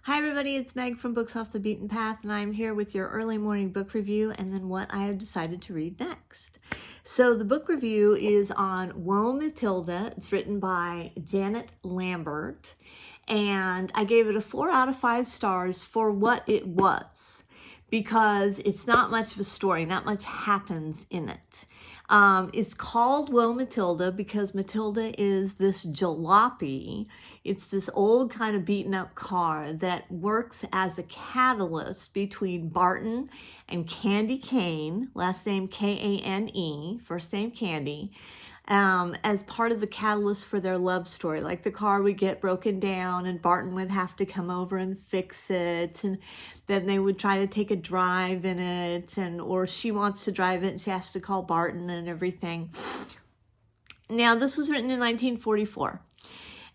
Hi everybody, it's Meg from Books Off the Beaten Path, and I'm here with your early morning book review and then what I have decided to read next. So the book review is on Woe Matilda. It's written by Janet Lambert, and I gave it a 4 out of 5 stars for what it was, because it's not much of a story, not much happens in it. It's called Woe Matilda because Matilda is this jalopy. It's this old kind of beaten up car that works as a catalyst between Barton and Candy Kane, last name Kane, first name Candy, as part of the catalyst for their love story. Like the car would get broken down and Barton would have to come over and fix it, and then they would try to take a drive in it, or she wants to drive it and she has to call Barton and everything. Now, this was written in 1944.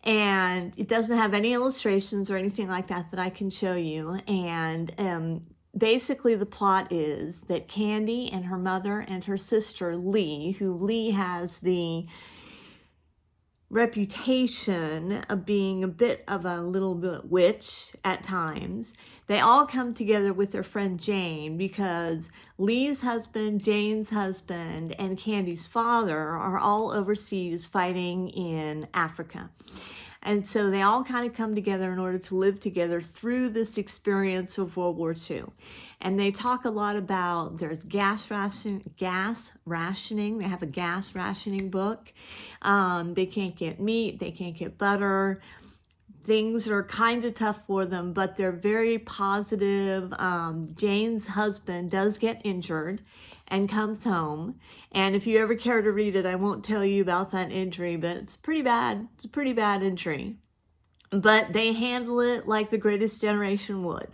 And it doesn't have any illustrations or anything like that that I can show you. And basically the plot is that Candy and her mother and her sister Lee, who Lee has the reputation of being a bit of a little bit witch at times, they all come together with their friend Jane because Lee's husband, Jane's husband, and Candy's father are all overseas fighting in Africa. And so they all kind of come together in order to live together through this experience of World War II. And they talk a lot about there's gas rationing. They have a gas rationing book. They can't get meat. They can't get butter. Things are kind of tough for them, but they're very positive. Jane's husband does get injured and comes home. And if you ever care to read it, I won't tell you about that injury, but it's pretty bad. It's a pretty bad injury. But they handle it like the greatest generation would.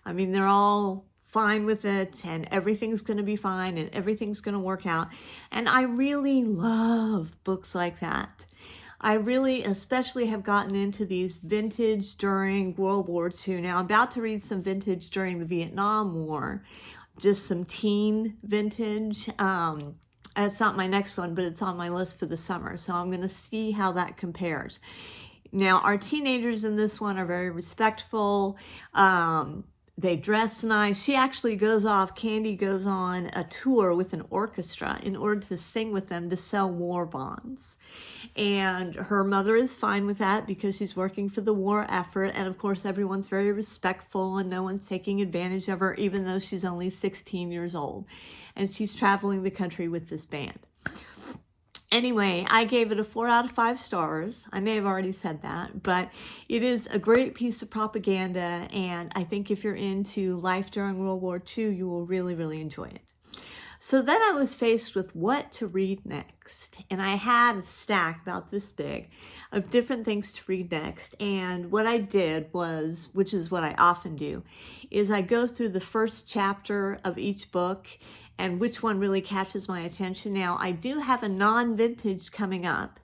I mean, they're all fine with it, and everything's going to be fine, and everything's going to work out. And I really love books like that. I really especially have gotten into these vintage during World War II. Now, I'm about to read some vintage during the Vietnam War, just some teen vintage. It's not my next one, but it's on my list for the summer. So I'm going to see how that compares. Now, our teenagers in this one are very respectful. They dress nice. She actually goes off, Candy goes on a tour with an orchestra in order to sing with them to sell war bonds. And her mother is fine with that because she's working for the war effort. And of course, everyone's very respectful and no one's taking advantage of her, even though she's only 16 years old. And she's traveling the country with this band. Anyway, I gave it a 4 out of 5 stars. I may have already said that, but it is a great piece of propaganda, and I think if you're into life during World War II, you will really, really enjoy it. So then I was faced with what to read next, and I had a stack about this big of different things to read next, and what I did was, which is what I often do, is I go through the first chapter of each book and which one really catches my attention. Now, I do have a non-vintage coming up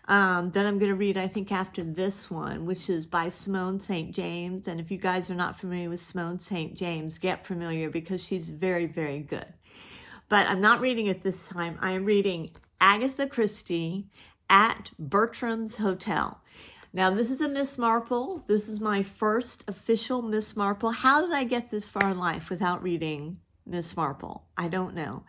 that I'm going to read, I think, after this one, which is by Simone St. James. And if you guys are not familiar with Simone St. James, get familiar because she's very, very good. But I'm not reading it this time. I am reading Agatha Christie at Bertram's Hotel. Now, this is a Miss Marple. This is my first official Miss Marple. How did I get this far in life without reading Miss Marple? I don't know.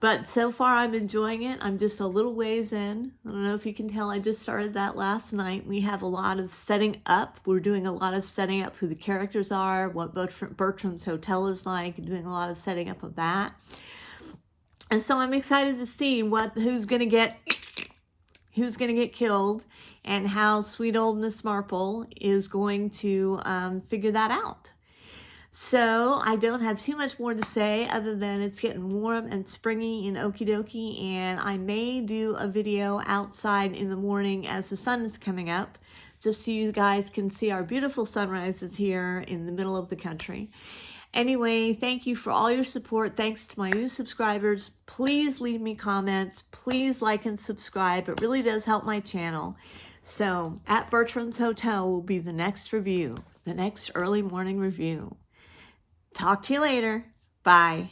But so far I'm enjoying it. I'm just a little ways in. I don't know if you can tell, I just started that last night. We have a lot of setting up. We're doing a lot of setting up who the characters are, what Bertram's Hotel is like, doing a lot of setting up of that. And so I'm excited to see who's gonna get killed and how sweet old Miss Marple is going to figure that out. So I don't have too much more to say other than it's getting warm and springy and okie dokie, and I may do a video outside in the morning as the sun is coming up, just so you guys can see our beautiful sunrises here in the middle of the country. Anyway, thank you for all your support. Thanks to my new subscribers. Please leave me comments. Please like and subscribe. It really does help my channel. So at Bertram's Hotel will be the next review, the next early morning review. Talk to you later. Bye.